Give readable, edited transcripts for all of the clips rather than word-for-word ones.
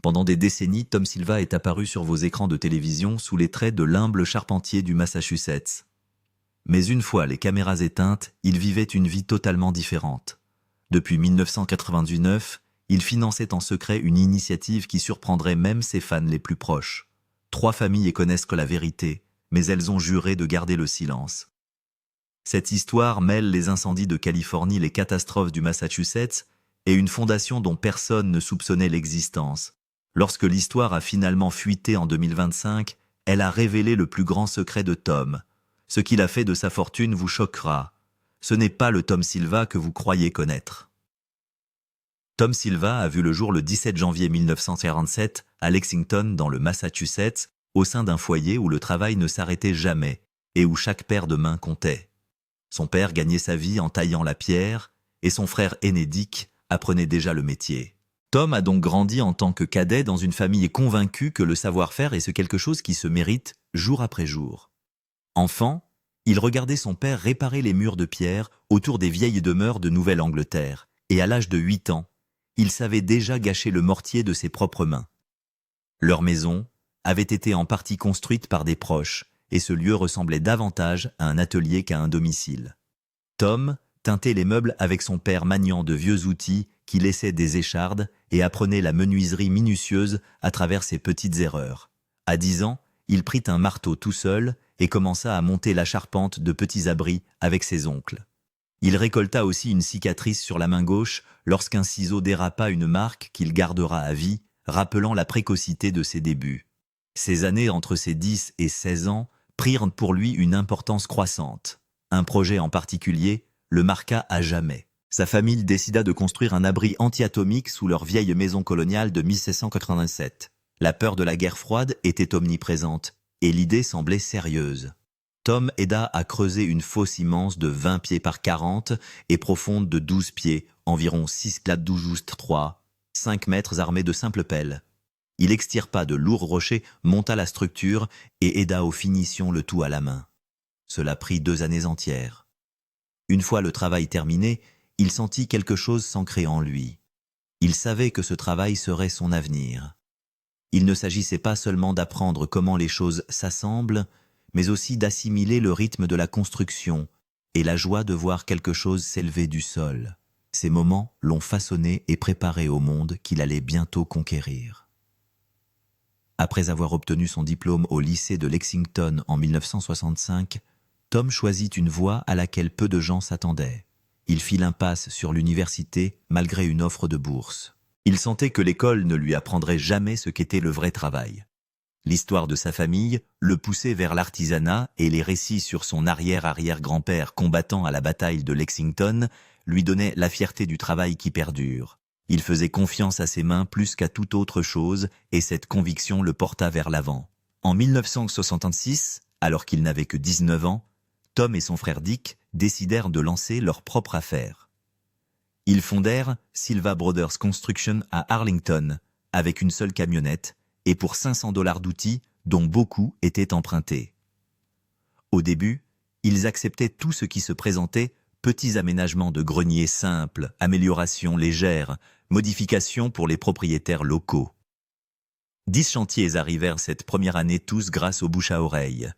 Pendant des décennies, Tom Silva est apparu sur vos écrans de télévision sous les traits de l'humble charpentier du Massachusetts. Mais une fois les caméras éteintes, il vivait une vie totalement différente. Depuis 1999, il finançait en secret une initiative qui surprendrait même ses fans les plus proches. 3 familles connaissent que la vérité, mais elles ont juré de garder le silence. Cette histoire mêle les incendies de Californie, les catastrophes du Massachusetts et une fondation dont personne ne soupçonnait l'existence. Lorsque l'histoire a finalement fuité en 2025, elle a révélé le plus grand secret de Tom. Ce qu'il a fait de sa fortune vous choquera. Ce n'est pas le Tom Silva que vous croyez connaître. Tom Silva a vu le jour le 17 janvier 1947 à Lexington, dans le Massachusetts, au sein d'un foyer où le travail ne s'arrêtait jamais et où chaque paire de mains comptait. Son père gagnait sa vie en taillant la pierre et son frère aîné Dick apprenait déjà le métier. Tom a donc grandi en tant que cadet dans une famille convaincue que le savoir-faire est quelque chose qui se mérite jour après jour. Enfant, il regardait son père réparer les murs de pierre autour des vieilles demeures de Nouvelle-Angleterre, et à l'âge de 8 ans, il savait déjà gâcher le mortier de ses propres mains. Leur maison avait été en partie construite par des proches, et ce lieu ressemblait davantage à un atelier qu'à un domicile. Tom teintait les meubles avec son père maniant de vieux outils qui laissaient des échardes et apprenait la menuiserie minutieuse à travers ses petites erreurs. À 10 ans, il prit un marteau tout seul et commença à monter la charpente de petits abris avec ses oncles. Il récolta aussi une cicatrice sur la main gauche lorsqu'un ciseau dérapa, une marque qu'il gardera à vie, rappelant la précocité de ses débuts. Ces années entre ses 10 et 16 ans prirent pour lui une importance croissante. Un projet en particulier le marqua à jamais. Sa famille décida de construire un abri anti-atomique sous leur vieille maison coloniale de 1787. La peur de la guerre froide était omniprésente, et l'idée semblait sérieuse. Tom aida à creuser une fosse immense de 20 pieds par 40 et profonde de 12 pieds, environ 6,12 5 mètres armés de simples pelles. Il extirpa de lourds rochers, monta la structure et aida aux finitions, le tout à la main. Cela prit 2 années entières. Une fois le travail terminé, il sentit quelque chose s'ancrer en lui. Il savait que ce travail serait son avenir. Il ne s'agissait pas seulement d'apprendre comment les choses s'assemblent, mais aussi d'assimiler le rythme de la construction et la joie de voir quelque chose s'élever du sol. Ces moments l'ont façonné et préparé au monde qu'il allait bientôt conquérir. Après avoir obtenu son diplôme au lycée de Lexington en 1965, Tom choisit une voie à laquelle peu de gens s'attendaient. Il fit l'impasse sur l'université malgré une offre de bourse. Il sentait que l'école ne lui apprendrait jamais ce qu'était le vrai travail. L'histoire de sa famille le poussait vers l'artisanat et les récits sur son arrière-arrière-grand-père combattant à la bataille de Lexington lui donnaient la fierté du travail qui perdure. Il faisait confiance à ses mains plus qu'à toute autre chose et cette conviction le porta vers l'avant. En 1966, alors qu'il n'avait que 19 ans, Tom et son frère Dick décidèrent de lancer leur propre affaire. Ils fondèrent Silva Brothers Construction à Arlington avec une seule camionnette et pour $500 d'outils dont beaucoup étaient empruntés. Au début, ils acceptaient tout ce qui se présentait, petits aménagements de greniers simples, améliorations légères, modifications pour les propriétaires locaux. 10 chantiers arrivèrent cette première année, tous grâce au bouche à oreille.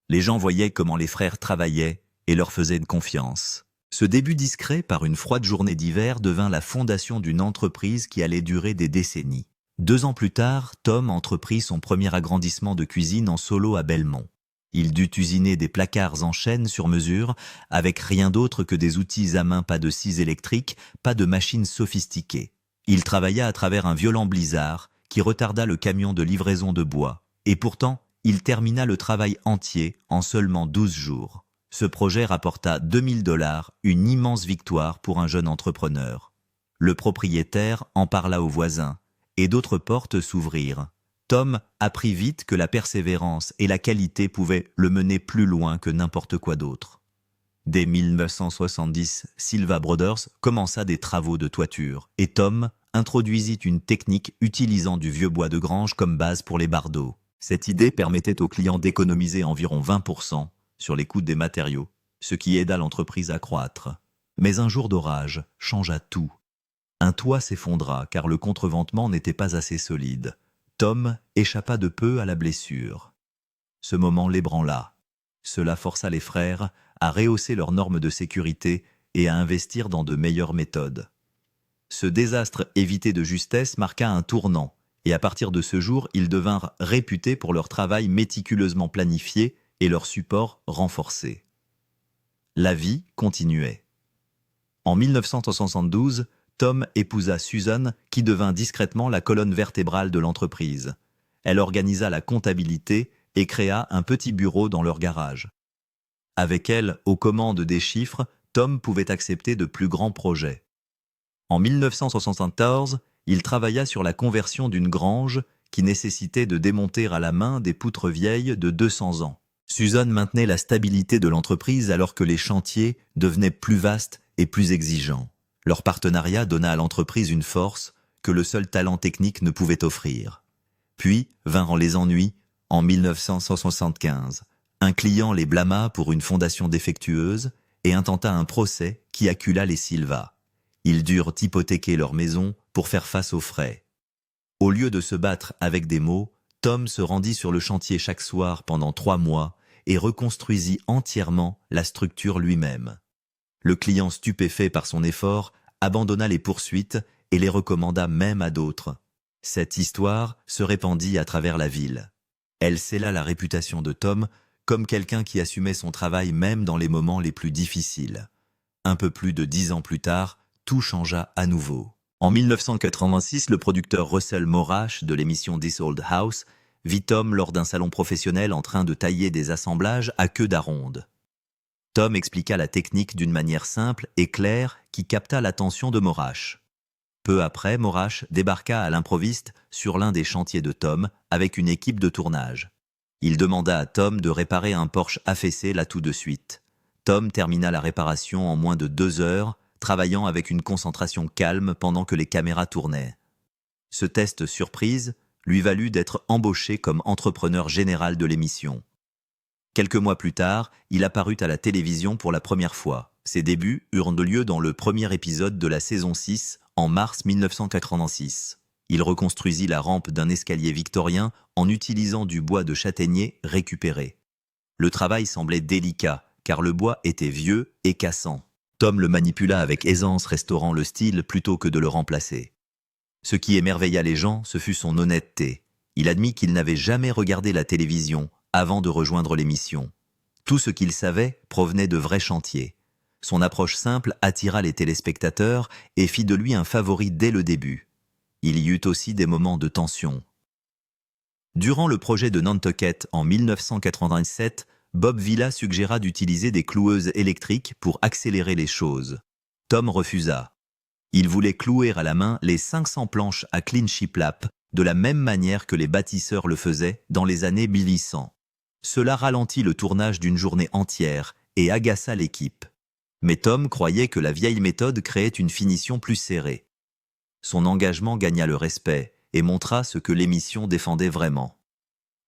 Les gens voyaient comment les frères travaillaient et leur faisaient confiance. Ce début discret, par une froide journée d'hiver, devint la fondation d'une entreprise qui allait durer des décennies. 2 ans plus tard, Tom entreprit son premier agrandissement de cuisine en solo à Belmont. Il dut usiner des placards en chaîne sur mesure, avec rien d'autre que des outils à main, pas de scies électriques, pas de machines sophistiquées. Il travailla à travers un violent blizzard qui retarda le camion de livraison de bois. Et pourtant, il termina le travail entier en seulement 12 jours. Ce projet rapporta $2000, une immense victoire pour un jeune entrepreneur. Le propriétaire en parla aux voisins, et d'autres portes s'ouvrirent. Tom apprit vite que la persévérance et la qualité pouvaient le mener plus loin que n'importe quoi d'autre. Dès 1970, Silva Brothers commença des travaux de toiture, et Tom introduisit une technique utilisant du vieux bois de grange comme base pour les bardeaux. Cette idée permettait aux clients d'économiser environ 20% sur les coûts des matériaux, ce qui aida l'entreprise à croître. Mais un jour d'orage changea tout. Un toit s'effondra car le contreventement n'était pas assez solide. Tom échappa de peu à la blessure. Ce moment l'ébranla. Cela força les frères à rehausser leurs normes de sécurité et à investir dans de meilleures méthodes. Ce désastre évité de justesse marqua un tournant, et à partir de ce jour, ils devinrent réputés pour leur travail méticuleusement planifié et leur support renforcé. La vie continuait. En 1972, Tom épousa Susan, qui devint discrètement la colonne vertébrale de l'entreprise. Elle organisa la comptabilité et créa un petit bureau dans leur garage. Avec elle, aux commandes des chiffres, Tom pouvait accepter de plus grands projets. En 1974, il travailla sur la conversion d'une grange qui nécessitait de démonter à la main des poutres vieilles de 200 ans. Susan maintenait la stabilité de l'entreprise alors que les chantiers devenaient plus vastes et plus exigeants. Leur partenariat donna à l'entreprise une force que le seul talent technique ne pouvait offrir. Puis vinrent les ennuis en 1975. Un client les blâma pour une fondation défectueuse et intenta un procès qui accula les Silva. Ils durent hypothéquer leur maison pour faire face aux frais. Au lieu de se battre avec des mots, Tom se rendit sur le chantier chaque soir pendant 3 mois et reconstruisit entièrement la structure lui-même. Le client, stupéfait par son effort, abandonna les poursuites et les recommanda même à d'autres. Cette histoire se répandit à travers la ville. Elle scella la réputation de Tom comme quelqu'un qui assumait son travail même dans les moments les plus difficiles. Un peu plus de 10 ans plus tard, tout changea à nouveau. En 1986, le producteur Russell Morash de l'émission This Old House vit Tom lors d'un salon professionnel en train de tailler des assemblages à queue d'aronde. Tom expliqua la technique d'une manière simple et claire qui capta l'attention de Morash. Peu après, Morash débarqua à l'improviste sur l'un des chantiers de Tom avec une équipe de tournage. Il demanda à Tom de réparer un Porsche affaissé là tout de suite. Tom termina la réparation en moins de 2 heures, travaillant avec une concentration calme pendant que les caméras tournaient. Ce test surprise lui valut d'être embauché comme entrepreneur général de l'émission. Quelques mois plus tard, il apparut à la télévision pour la première fois. Ses débuts eurent lieu dans le premier épisode de la saison 6 en mars 1986. Il reconstruisit la rampe d'un escalier victorien en utilisant du bois de châtaignier récupéré. Le travail semblait délicat, car le bois était vieux et cassant. Tom le manipula avec aisance, restaurant le style plutôt que de le remplacer. Ce qui émerveilla les gens, ce fut son honnêteté. Il admit qu'il n'avait jamais regardé la télévision avant de rejoindre l'émission. Tout ce qu'il savait provenait de vrais chantiers. Son approche simple attira les téléspectateurs et fit de lui un favori dès le début. Il y eut aussi des moments de tension. Durant le projet de Nantucket en 1987, Bob Vila suggéra d'utiliser des cloueuses électriques pour accélérer les choses. Tom refusa. Il voulait clouer à la main les 500 planches à clean shiplap de la même manière que les bâtisseurs le faisaient dans les années 1100. Cela ralentit le tournage d'une journée entière et agaça l'équipe. Mais Tom croyait que la vieille méthode créait une finition plus serrée. Son engagement gagna le respect et montra ce que l'émission défendait vraiment.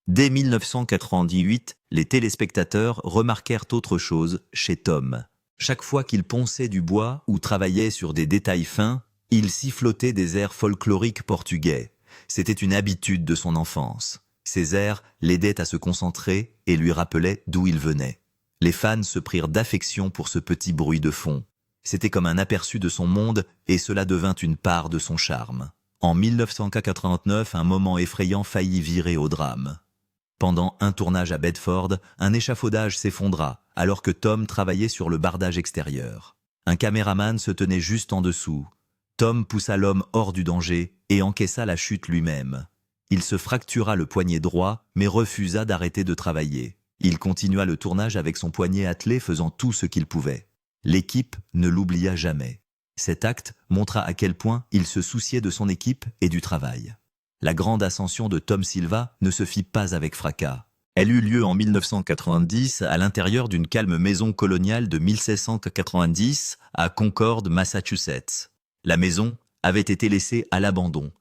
Dès 1998, les téléspectateurs remarquèrent autre chose chez Tom. Chaque fois qu'il ponçait du bois ou travaillait sur des détails fins, il sifflotait des airs folkloriques portugais. C'était une habitude de son enfance. Ces airs l'aidaient à se concentrer et lui rappelaient d'où il venait. Les fans se prirent d'affection pour ce petit bruit de fond. C'était comme un aperçu de son monde et cela devint une part de son charme. En 1989, un moment effrayant faillit virer au drame. Pendant un tournage à Bedford, un échafaudage s'effondra alors que Tom travaillait sur le bardage extérieur. Un caméraman se tenait juste en dessous. Tom poussa l'homme hors du danger et encaissa la chute lui-même. Il se fractura le poignet droit mais refusa d'arrêter de travailler. Il continua le tournage avec son poignet attelé faisant tout ce qu'il pouvait. L'équipe ne l'oublia jamais. Cet acte montra à quel point il se souciait de son équipe et du travail. La grande ascension de Tom Silva ne se fit pas avec fracas. Elle eut lieu en 1990 à l'intérieur d'une calme maison coloniale de 1690 à Concord, Massachusetts. La maison avait été laissée à l'abandon.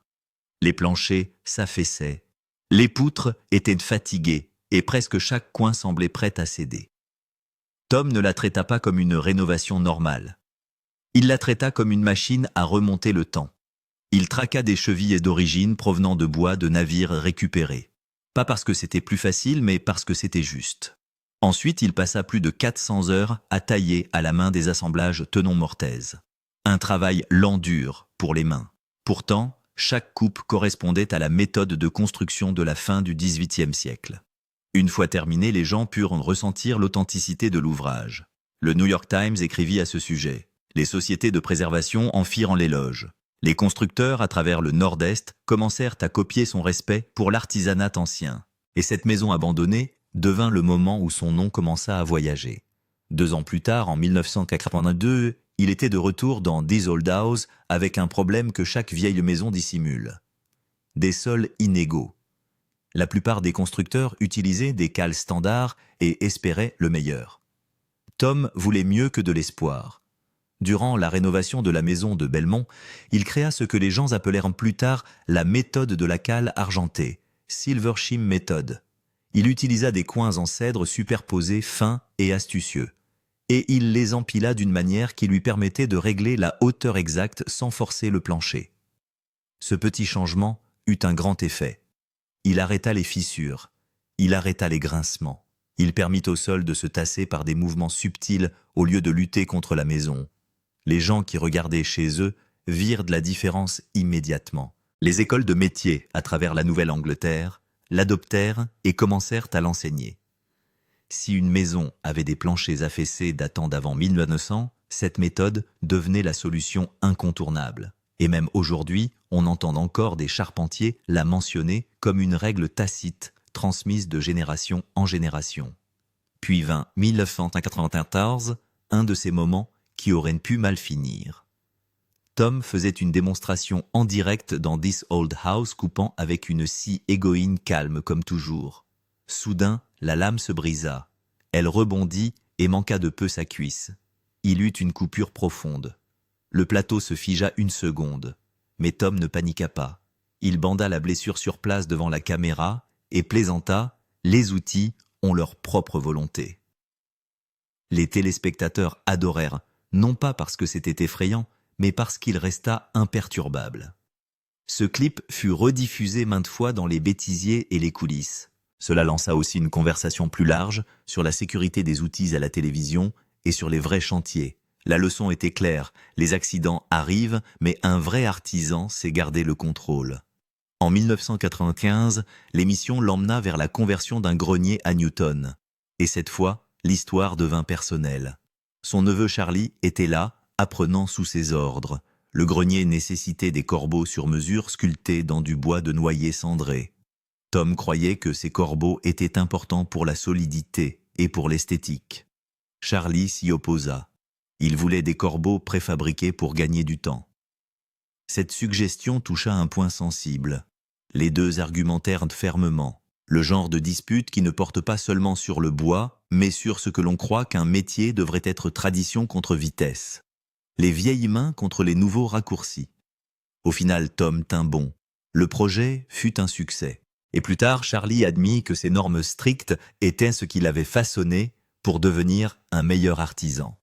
Les planchers s'affaissaient. Les poutres étaient fatiguées et presque chaque coin semblait prêt à céder. Tom ne la traita pas comme une rénovation normale. Il la traita comme une machine à remonter le temps. Il traqua des chevilles d'origine provenant de bois de navires récupérés. Pas parce que c'était plus facile, mais parce que c'était juste. Ensuite, il passa plus de 400 heures à tailler à la main des assemblages tenon-mortaise. Un travail lent dur pour les mains. Pourtant, chaque coupe correspondait à la méthode de construction de la fin du XVIIIe siècle. Une fois terminé, les gens purent ressentir l'authenticité de l'ouvrage. Le New York Times écrivit à ce sujet. Les sociétés de préservation en firent l'éloge. Les constructeurs, à travers le Nord-Est, commencèrent à copier son respect pour l'artisanat ancien. Et cette maison abandonnée devint le moment où son nom commença à voyager. 2 ans plus tard, en 1982, il était de retour dans This Old House avec un problème que chaque vieille maison dissimule. Des sols inégaux. La plupart des constructeurs utilisaient des cales standards et espéraient le meilleur. Tom voulait mieux que de l'espoir. Durant la rénovation de la maison de Belmont, il créa ce que les gens appelèrent plus tard la méthode de la cale argentée, Silver Shim Method. Il utilisa des coins en cèdre superposés fins et astucieux. Et il les empila d'une manière qui lui permettait de régler la hauteur exacte sans forcer le plancher. Ce petit changement eut un grand effet. Il arrêta les fissures, il arrêta les grincements. Il permit au sol de se tasser par des mouvements subtils au lieu de lutter contre la maison. Les gens qui regardaient chez eux virent de la différence immédiatement. Les écoles de métier à travers la Nouvelle-Angleterre l'adoptèrent et commencèrent à l'enseigner. Si une maison avait des planchers affaissés datant d'avant 1900, cette méthode devenait la solution incontournable. Et même aujourd'hui, on entend encore des charpentiers la mentionner comme une règle tacite transmise de génération en génération. Puis vint 1994, un de ces moments qui auraient pu mal finir. Tom faisait une démonstration en direct dans This Old House, coupant avec une scie égoïne calme comme toujours. Soudain, la lame se brisa. Elle rebondit et manqua de peu sa cuisse. Il eut une coupure profonde. Le plateau se figea une seconde. Mais Tom ne paniqua pas. Il banda la blessure sur place devant la caméra et plaisanta, les outils ont leur propre volonté. Les téléspectateurs adorèrent, non pas parce que c'était effrayant, mais parce qu'il resta imperturbable. Ce clip fut rediffusé maintes fois dans les bêtisiers et les coulisses. Cela lança aussi une conversation plus large sur la sécurité des outils à la télévision et sur les vrais chantiers. La leçon était claire, les accidents arrivent, mais un vrai artisan sait garder le contrôle. En 1995, l'émission l'emmena vers la conversion d'un grenier à Newton. Et cette fois, l'histoire devint personnelle. Son neveu Charlie était là, apprenant sous ses ordres. Le grenier nécessitait des corbeaux sur mesure sculptés dans du bois de noyer cendré. Tom croyait que ces corbeaux étaient importants pour la solidité et pour l'esthétique. Charlie s'y opposa. Il voulait des corbeaux préfabriqués pour gagner du temps. Cette suggestion toucha un point sensible. Les deux argumentèrent fermement. Le genre de dispute qui ne porte pas seulement sur le bois, mais sur ce que l'on croit qu'un métier devrait être tradition contre vitesse. Les vieilles mains contre les nouveaux raccourcis. Au final, Tom tint bon. Le projet fut un succès. Et plus tard, Charlie admit que ces normes strictes étaient ce qui l'avait façonné pour devenir un meilleur artisan.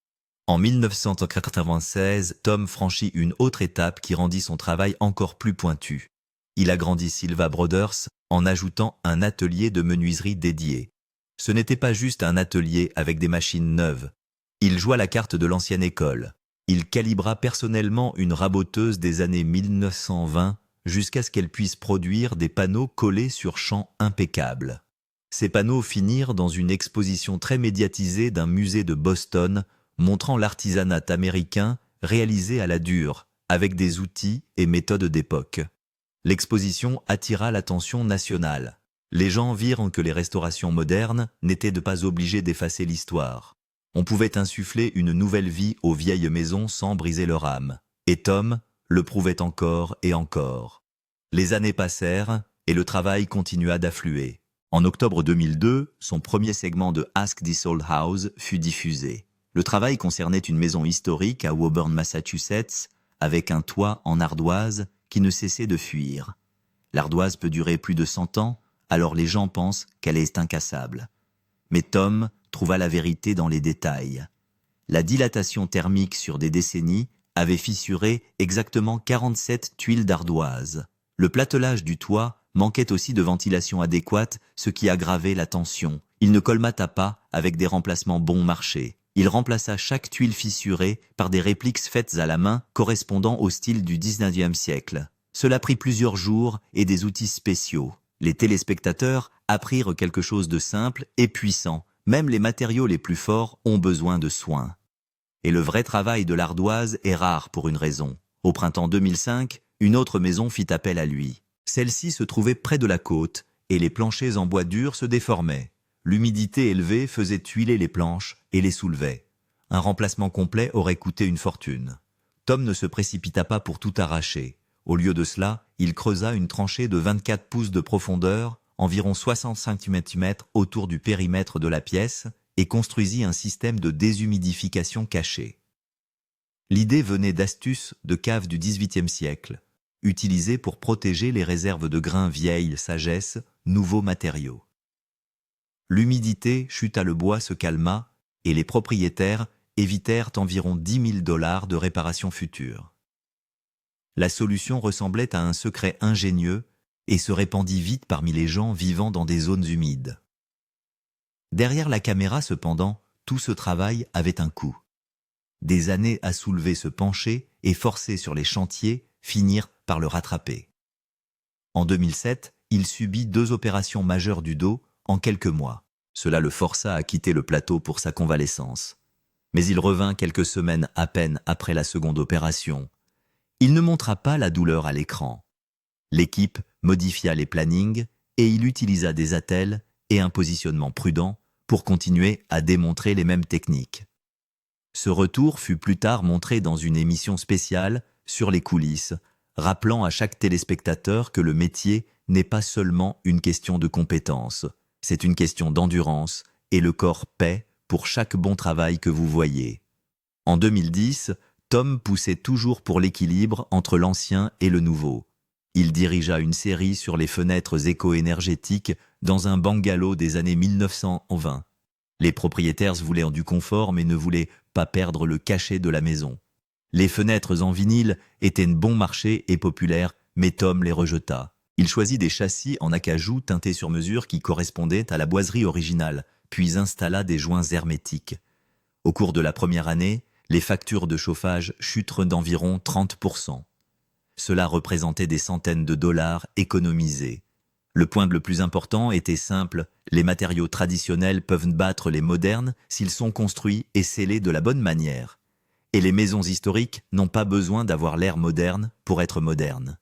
En 1996, Tom franchit une autre étape qui rendit son travail encore plus pointu. Il agrandit Silva Brothers en ajoutant un atelier de menuiserie dédié. Ce n'était pas juste un atelier avec des machines neuves. Il joua la carte de l'ancienne école. Il calibra personnellement une raboteuse des années 1920 jusqu'à ce qu'elle puisse produire des panneaux collés sur champs impeccables. Ces panneaux finirent dans une exposition très médiatisée d'un musée de Boston montrant l'artisanat américain réalisé à la dure, avec des outils et méthodes d'époque. L'exposition attira l'attention nationale. Les gens virent que les restaurations modernes n'étaient pas obligées d'effacer l'histoire. On pouvait insuffler une nouvelle vie aux vieilles maisons sans briser leur âme. Et Tom le prouvait encore et encore. Les années passèrent et le travail continua d'affluer. En octobre 2002, son premier segment de Ask This Old House fut diffusé. Le travail concernait une maison historique à Woburn, Massachusetts, avec un toit en ardoise qui ne cessait de fuir. L'ardoise peut durer plus de 100 ans, alors les gens pensent qu'elle est incassable. Mais Tom trouva la vérité dans les détails. La dilatation thermique sur des décennies avait fissuré exactement 47 tuiles d'ardoise. Le platelage du toit manquait aussi de ventilation adéquate, ce qui aggravait la tension. Il ne colmata pas avec des remplacements bon marché. Il remplaça chaque tuile fissurée par des répliques faites à la main correspondant au style du XIXe siècle. Cela prit plusieurs jours et des outils spéciaux. Les téléspectateurs apprirent quelque chose de simple et puissant. Même les matériaux les plus forts ont besoin de soins. Et le vrai travail de l'ardoise est rare pour une raison. Au printemps 2005, une autre maison fit appel à lui. Celle-ci se trouvait près de la côte et les planchers en bois dur se déformaient. L'humidité élevée faisait tuiler les planches et les soulevait. Un remplacement complet aurait coûté une fortune. Tom ne se précipita pas pour tout arracher. Au lieu de cela, il creusa une tranchée de 24 pouces de profondeur, environ 60 cm autour du périmètre de la pièce, et construisit un système de déshumidification caché. L'idée venait d'astuces de caves du XVIIIe siècle, utilisées pour protéger les réserves de grains vieille sagesse, nouveaux matériaux. L'humidité chuta, le bois se calma, et les propriétaires évitèrent environ $10 000 de réparation future. La solution ressemblait à un secret ingénieux et se répandit vite parmi les gens vivant dans des zones humides. Derrière la caméra, cependant, tout ce travail avait un coût. Des années à soulever ce pencher et forcer sur les chantiers finirent par le rattraper. En 2007, il subit 2 opérations majeures du dos en quelques mois. Cela le força à quitter le plateau pour sa convalescence. Mais il revint quelques semaines à peine après la seconde opération. Il ne montra pas la douleur à l'écran. L'équipe modifia les plannings et il utilisa des attelles et un positionnement prudent pour continuer à démontrer les mêmes techniques. Ce retour fut plus tard montré dans une émission spéciale sur les coulisses, rappelant à chaque téléspectateur que le métier n'est pas seulement une question de compétence, c'est une question d'endurance et le corps paie pour chaque bon travail que vous voyez. En 2010, Tom poussait toujours pour l'équilibre entre l'ancien et le nouveau. Il dirigea une série sur les fenêtres éco-énergétiques dans un bungalow des années 1920. Les propriétaires voulaient du confort mais ne voulaient pas perdre le cachet de la maison. Les fenêtres en vinyle étaient bon marché et populaires, mais Tom les rejeta. Il choisit des châssis en acajou teintés sur mesure qui correspondaient à la boiserie originale, puis installa des joints hermétiques. Au cours de la première année, les factures de chauffage chutèrent d'environ 30%. Cela représentait des centaines de dollars économisés. Le point le plus important était simple, les matériaux traditionnels peuvent battre les modernes s'ils sont construits et scellés de la bonne manière. Et les maisons historiques n'ont pas besoin d'avoir l'air moderne pour être modernes.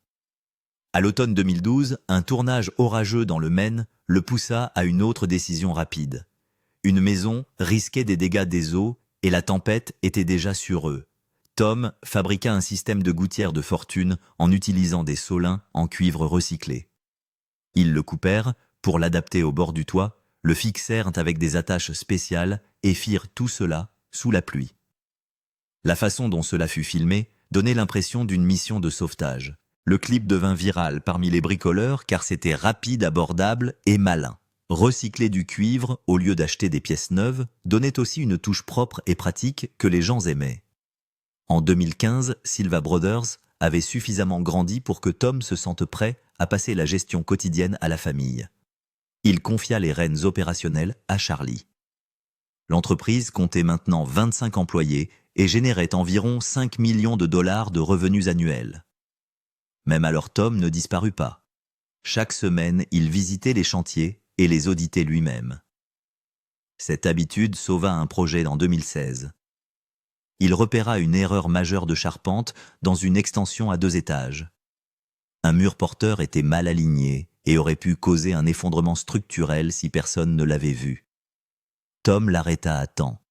À l'automne 2012, un tournage orageux dans le Maine le poussa à une autre décision rapide. Une maison risquait des dégâts des eaux et la tempête était déjà sur eux. Tom fabriqua un système de gouttières de fortune en utilisant des solins en cuivre recyclé. Ils le coupèrent pour l'adapter au bord du toit, le fixèrent avec des attaches spéciales et firent tout cela sous la pluie. La façon dont cela fut filmé donnait l'impression d'une mission de sauvetage. Le clip devint viral parmi les bricoleurs car c'était rapide, abordable et malin. Recycler du cuivre au lieu d'acheter des pièces neuves donnait aussi une touche propre et pratique que les gens aimaient. En 2015, Silva Brothers avait suffisamment grandi pour que Tom se sente prêt à passer la gestion quotidienne à la famille. Il confia les rênes opérationnelles à Charlie. L'entreprise comptait maintenant 25 employés et générait environ 5 millions de dollars de revenus annuels. Même alors Tom ne disparut pas. Chaque semaine, il visitait les chantiers et les auditait lui-même. Cette habitude sauva un projet en 2016. Il repéra une erreur majeure de charpente dans une extension à 2 étages. Un mur porteur était mal aligné et aurait pu causer un effondrement structurel si personne ne l'avait vu. Tom l'arrêta à temps.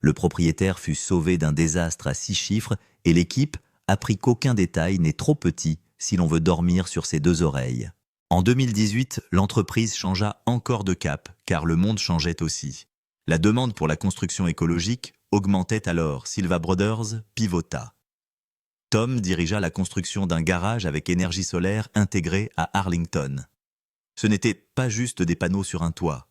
Le propriétaire fut sauvé d'un désastre à 6 chiffres et l'équipe apprit qu'aucun détail n'est trop petit si l'on veut dormir sur ses 2 oreilles. En 2018, l'entreprise changea encore de cap, car le monde changeait aussi. La demande pour la construction écologique augmentait alors. Silva Brothers pivota. Tom dirigea la construction d'un garage avec énergie solaire intégrée à Arlington. Ce n'était pas juste des panneaux sur un toit.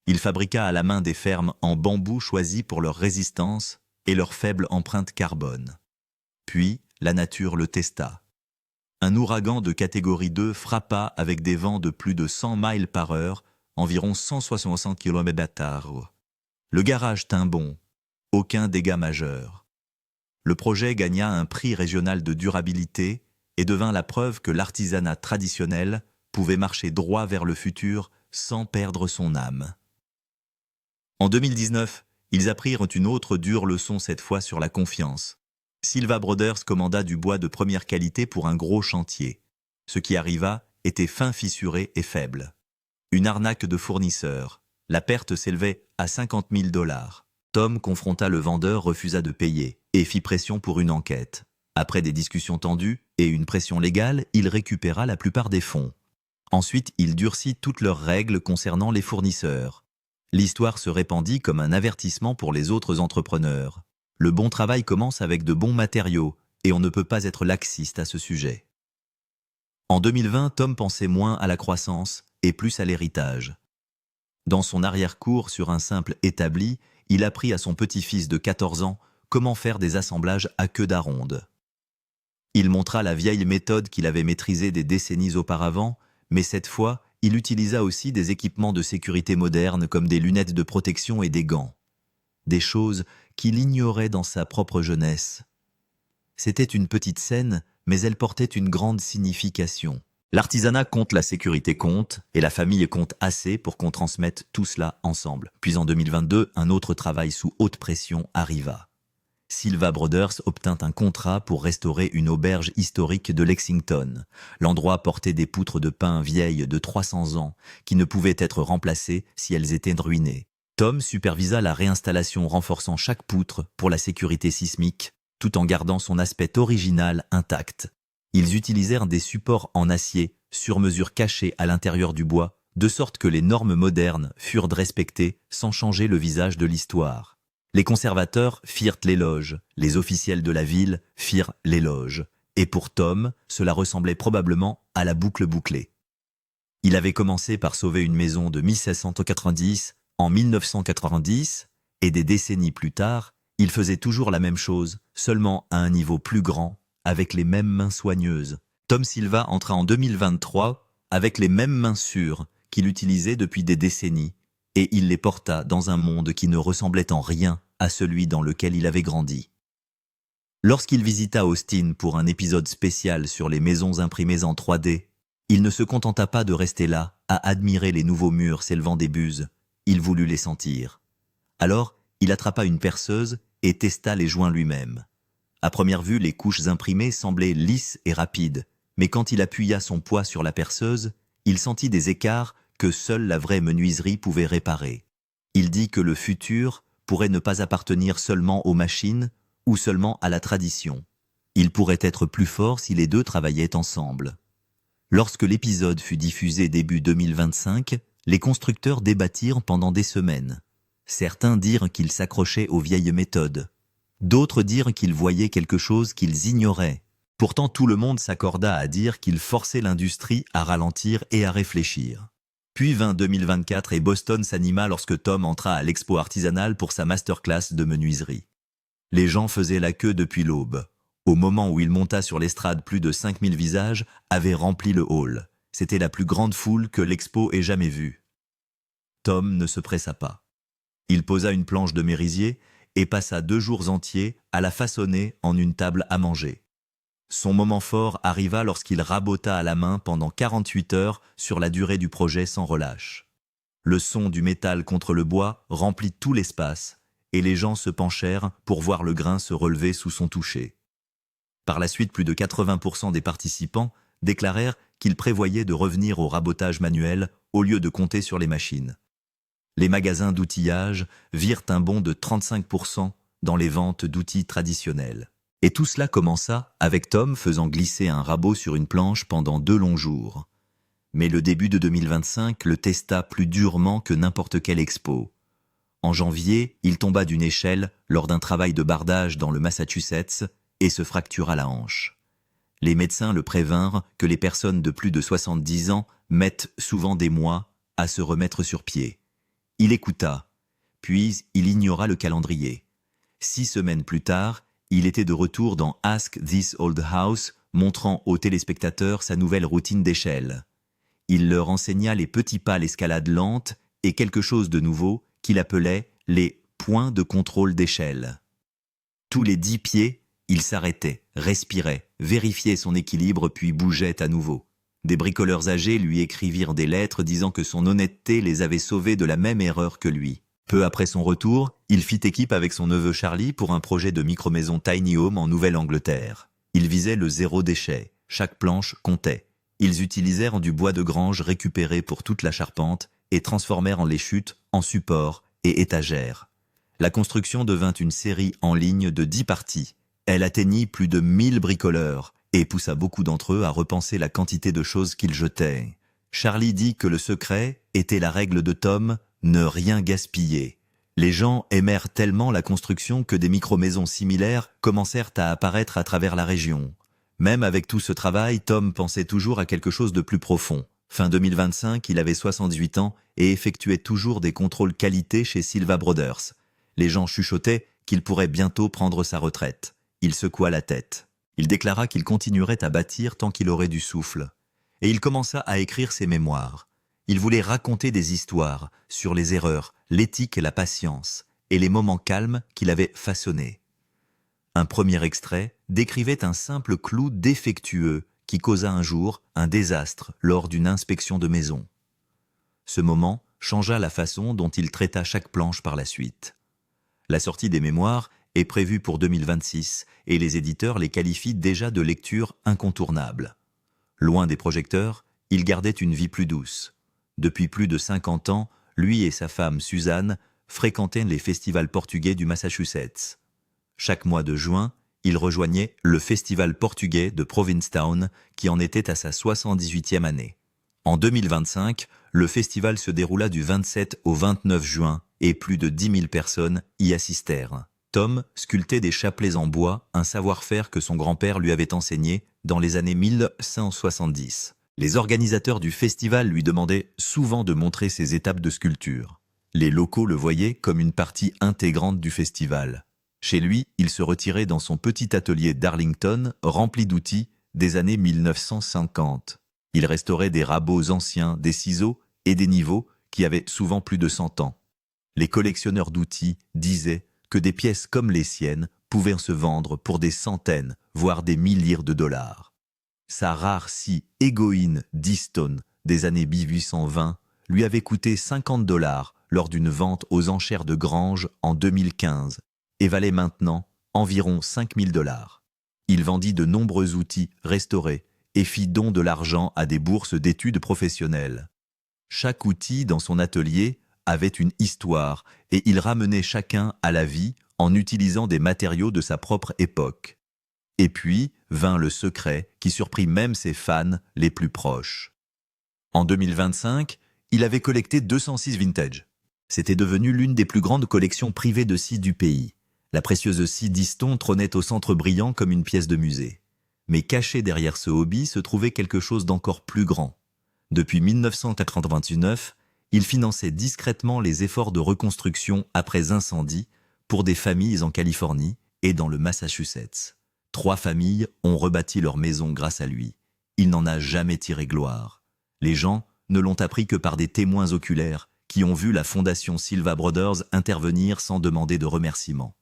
Il fabriqua à la main des fermes en bambou choisis pour leur résistance et leur faible empreinte carbone. Puis, la nature le testa. Un ouragan de catégorie 2 frappa avec des vents de plus de 100 miles par heure, environ 160 km/h. Le garage tint bon, aucun dégât majeur. Le projet gagna un prix régional de durabilité et devint la preuve que l'artisanat traditionnel pouvait marcher droit vers le futur sans perdre son âme. En 2019, ils apprirent une autre dure leçon, cette fois sur la confiance. Silva Brothers commanda du bois de première qualité pour un gros chantier. Ce qui arriva était fin, fissuré et faible. Une arnaque de fournisseur. La perte s'élevait à 50 000 $. Tom confronta le vendeur, refusa de payer et fit pression pour une enquête. Après des discussions tendues et une pression légale, il récupéra la plupart des fonds. Ensuite, il durcit toutes leurs règles concernant les fournisseurs. L'histoire se répandit comme un avertissement pour les autres entrepreneurs. Le bon travail commence avec de bons matériaux et on ne peut pas être laxiste à ce sujet. En 2020, Tom pensait moins à la croissance et plus à l'héritage. Dans son arrière-cour sur un simple établi, il apprit à son petit-fils de 14 ans comment faire des assemblages à queue d'aronde. Il montra la vieille méthode qu'il avait maîtrisée des décennies auparavant, mais cette fois, il utilisa aussi des équipements de sécurité modernes comme des lunettes de protection et des gants. Des choses qu'il ignorait dans sa propre jeunesse. C'était une petite scène, mais elle portait une grande signification. L'artisanat compte, la sécurité compte, et la famille compte assez pour qu'on transmette tout cela ensemble. Puis en 2022, un autre travail sous haute pression arriva. Silva Brothers obtint un contrat pour restaurer une auberge historique de Lexington. L'endroit portait des poutres de pin vieilles de 300 ans qui ne pouvaient être remplacées si elles étaient ruinées. Tom supervisa la réinstallation, renforçant chaque poutre pour la sécurité sismique, tout en gardant son aspect original intact. Ils utilisèrent des supports en acier sur mesure cachés à l'intérieur du bois, de sorte que les normes modernes furent respectées sans changer le visage de l'histoire. Les conservateurs firent l'éloge, les officiels de la ville firent l'éloge, et pour Tom, cela ressemblait probablement à la boucle bouclée. Il avait commencé par sauver une maison de 1790 en 1990, et des décennies plus tard, il faisait toujours la même chose, seulement à un niveau plus grand, avec les mêmes mains soigneuses. Tom Silva entra en 2023 avec les mêmes mains sûres qu'il utilisait depuis des décennies, et il les porta dans un monde qui ne ressemblait en rien à celui dans lequel il avait grandi. Lorsqu'il visita Austin pour un épisode spécial sur les maisons imprimées en 3D, il ne se contenta pas de rester là, à admirer les nouveaux murs s'élevant des buses. Il voulut les sentir. Alors, il attrapa une perceuse et testa les joints lui-même. À première vue, les couches imprimées semblaient lisses et rapides, mais quand il appuya son poids sur la perceuse, il sentit des écarts que seule la vraie menuiserie pouvait réparer. Il dit que le futur pourrait ne pas appartenir seulement aux machines ou seulement à la tradition. Il pourrait être plus fort si les deux travaillaient ensemble. Lorsque l'épisode fut diffusé début 2025, les constructeurs débattirent pendant des semaines. Certains dirent qu'ils s'accrochaient aux vieilles méthodes. D'autres dirent qu'ils voyaient quelque chose qu'ils ignoraient. Pourtant, tout le monde s'accorda à dire qu'ils forçaient l'industrie à ralentir et à réfléchir. Puis vint 2024 et Boston s'anima lorsque Tom entra à l'expo artisanale pour sa masterclass de menuiserie. Les gens faisaient la queue depuis l'aube. Au moment où il monta sur l'estrade, plus de 5000 visages avaient rempli le hall. C'était la plus grande foule que l'expo ait jamais vue. Tom ne se pressa pas. Il posa une planche de merisier et passa 2 jours entiers à la façonner en une table à manger. Son moment fort arriva lorsqu'il rabota à la main pendant 48 heures sur la durée du projet sans relâche. Le son du métal contre le bois remplit tout l'espace et les gens se penchèrent pour voir le grain se relever sous son toucher. Par la suite, plus de 80% des participants déclarèrent qu'ils prévoyaient de revenir au rabotage manuel au lieu de compter sur les machines. Les magasins d'outillage virent un bond de 35% dans les ventes d'outils traditionnels. Et tout cela commença avec Tom faisant glisser un rabot sur une planche pendant 2 longs jours. Mais le début de 2025 le testa plus durement que n'importe quelle expo. En janvier, il tomba d'une échelle lors d'un travail de bardage dans le Massachusetts et se fractura la hanche. Les médecins le prévinrent que les personnes de plus de 70 ans mettent souvent des mois à se remettre sur pied. Il écouta, puis il ignora le calendrier. 6 semaines plus tard, il était de retour dans Ask This Old House, montrant aux téléspectateurs sa nouvelle routine d'échelle. Il leur enseigna les petits pas à l'escalade lente et quelque chose de nouveau qu'il appelait les points de contrôle d'échelle. Tous les 10 pieds, il s'arrêtait, respirait, vérifiait son équilibre puis bougeait à nouveau. Des bricoleurs âgés lui écrivirent des lettres disant que son honnêteté les avait sauvés de la même erreur que lui. Peu après son retour, il fit équipe avec son neveu Charlie pour un projet de micro-maison Tiny Home en Nouvelle-Angleterre. Il visait le zéro déchet, chaque planche comptait. Ils utilisèrent du bois de grange récupéré pour toute la charpente et transformèrent les chutes en supports et étagères. La construction devint une série en ligne de 10 parties. Elle atteignit plus de 1000 bricoleurs et poussa beaucoup d'entre eux à repenser la quantité de choses qu'ils jetaient. Charlie dit que le secret était la règle de Tom, ne rien gaspiller. Les gens aimèrent tellement la construction que des micro-maisons similaires commencèrent à apparaître à travers la région. Même avec tout ce travail, Tom pensait toujours à quelque chose de plus profond. Fin 2025, il avait 68 ans et effectuait toujours des contrôles qualité chez Silva Brothers. Les gens chuchotaient qu'il pourrait bientôt prendre sa retraite. Il secoua la tête. Il déclara qu'il continuerait à bâtir tant qu'il aurait du souffle. Et il commença à écrire ses mémoires. Il voulait raconter des histoires sur les erreurs, l'éthique et la patience, et les moments calmes qu'il avait façonnés. Un premier extrait décrivait un simple clou défectueux qui causa un jour un désastre lors d'une inspection de maison. Ce moment changea la façon dont il traita chaque planche par la suite. La sortie des mémoires est prévue pour 2026 et les éditeurs les qualifient déjà de lecture incontournable. Loin des projecteurs, il gardait une vie plus douce. Depuis plus de 50 ans, lui et sa femme Suzanne fréquentaient les festivals portugais du Massachusetts. Chaque mois de juin, il rejoignait le festival portugais de Provincetown qui en était à sa 78e année. En 2025, le festival se déroula du 27 au 29 juin et plus de 10 000 personnes y assistèrent. Tom sculptait des chapelets en bois, un savoir-faire que son grand-père lui avait enseigné dans les années 1170. Les organisateurs du festival lui demandaient souvent de montrer ses étapes de sculpture. Les locaux le voyaient comme une partie intégrante du festival. Chez lui, il se retirait dans son petit atelier d'Arlington, rempli d'outils des années 1950. Il restaurait des rabots anciens, des ciseaux et des niveaux qui avaient souvent plus de 100 ans. Les collectionneurs d'outils disaient que des pièces comme les siennes pouvaient se vendre pour des centaines, voire des milliers de dollars. Sa rare scie Egoin d'Easton des années 1820 lui avait coûté 50 $ lors d'une vente aux enchères de Grange en 2015 et valait maintenant environ 5 000 $. Il vendit de nombreux outils restaurés et fit don de l'argent à des bourses d'études professionnelles. Chaque outil dans son atelier avait une histoire et il ramenait chacun à la vie en utilisant des matériaux de sa propre époque. Et puis vint le secret qui surprit même ses fans les plus proches. En 2025, il avait collecté 206 vintage. C'était devenu l'une des plus grandes collections privées de scies du pays. La précieuse scie d'Easton trônait au centre brillant comme une pièce de musée. Mais caché derrière ce hobby se trouvait quelque chose d'encore plus grand. Depuis 1999, il finançait discrètement les efforts de reconstruction après incendie pour des familles en Californie et dans le Massachusetts. 3 familles ont rebâti leur maison grâce à lui. Il n'en a jamais tiré gloire. Les gens ne l'ont appris que par des témoins oculaires qui ont vu la fondation Silva Brothers intervenir sans demander de remerciements.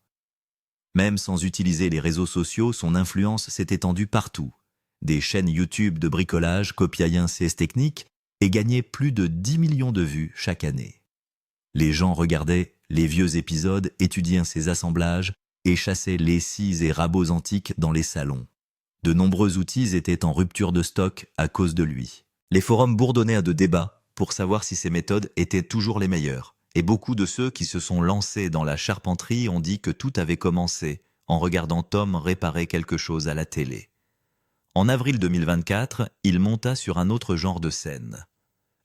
Même sans utiliser les réseaux sociaux, son influence s'est étendue partout. Des chaînes YouTube de bricolage copiaient ses techniques et gagnaient plus de 10 millions de vues chaque année. Les gens regardaient les vieux épisodes, étudiaient ses assemblages et chassaient les scies et rabots antiques dans les salons. De nombreux outils étaient en rupture de stock à cause de lui. Les forums bourdonnaient de débats pour savoir si ces méthodes étaient toujours les meilleures. Et beaucoup de ceux qui se sont lancés dans la charpenterie ont dit que tout avait commencé en regardant Tom réparer quelque chose à la télé. En avril 2024, il monta sur un autre genre de scène.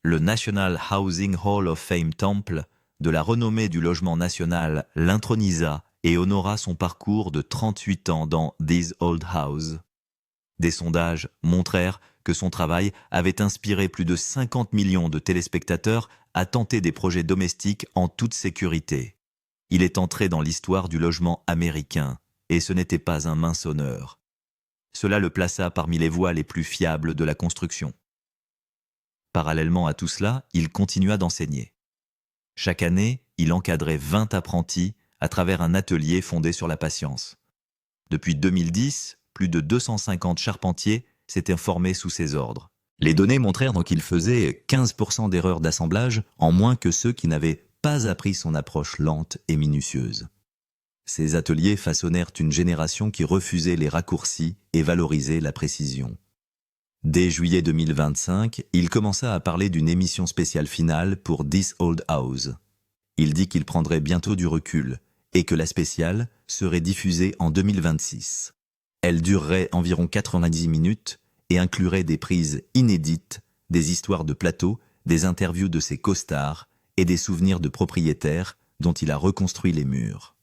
Le National Housing Hall of Fame Temple de la renommée du logement national l'intronisa et honora son parcours de 38 ans dans This Old House. Des sondages montrèrent que son travail avait inspiré plus de 50 millions de téléspectateurs à tenter des projets domestiques en toute sécurité. Il est entré dans l'histoire du logement américain Et ce n'était pas un mince honneur. Cela le plaça parmi les voies les plus fiables de la construction. Parallèlement à tout cela, il continua d'enseigner. Chaque année, il encadrait 20 apprentis à travers un atelier fondé sur la patience. Depuis 2010, plus de 250 charpentiers s'étaient formés sous ses ordres. Les données montrèrent donc qu'il faisait 15% d'erreurs d'assemblage en moins que ceux qui n'avaient pas appris son approche lente et minutieuse. Ces ateliers façonnèrent une génération qui refusait les raccourcis et valorisait la précision. Dès juillet 2025, il commença à parler d'une émission spéciale finale pour This Old House. Il dit qu'il prendrait bientôt du recul et que la spéciale serait diffusée en 2026. Elle durerait environ 90 minutes et inclurait des prises inédites, des histoires de plateau, des interviews de ses costards et des souvenirs de propriétaires dont il a reconstruit les murs.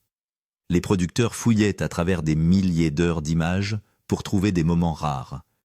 Les producteurs fouillaient à travers des milliers d'heures d'images pour trouver des moments rares,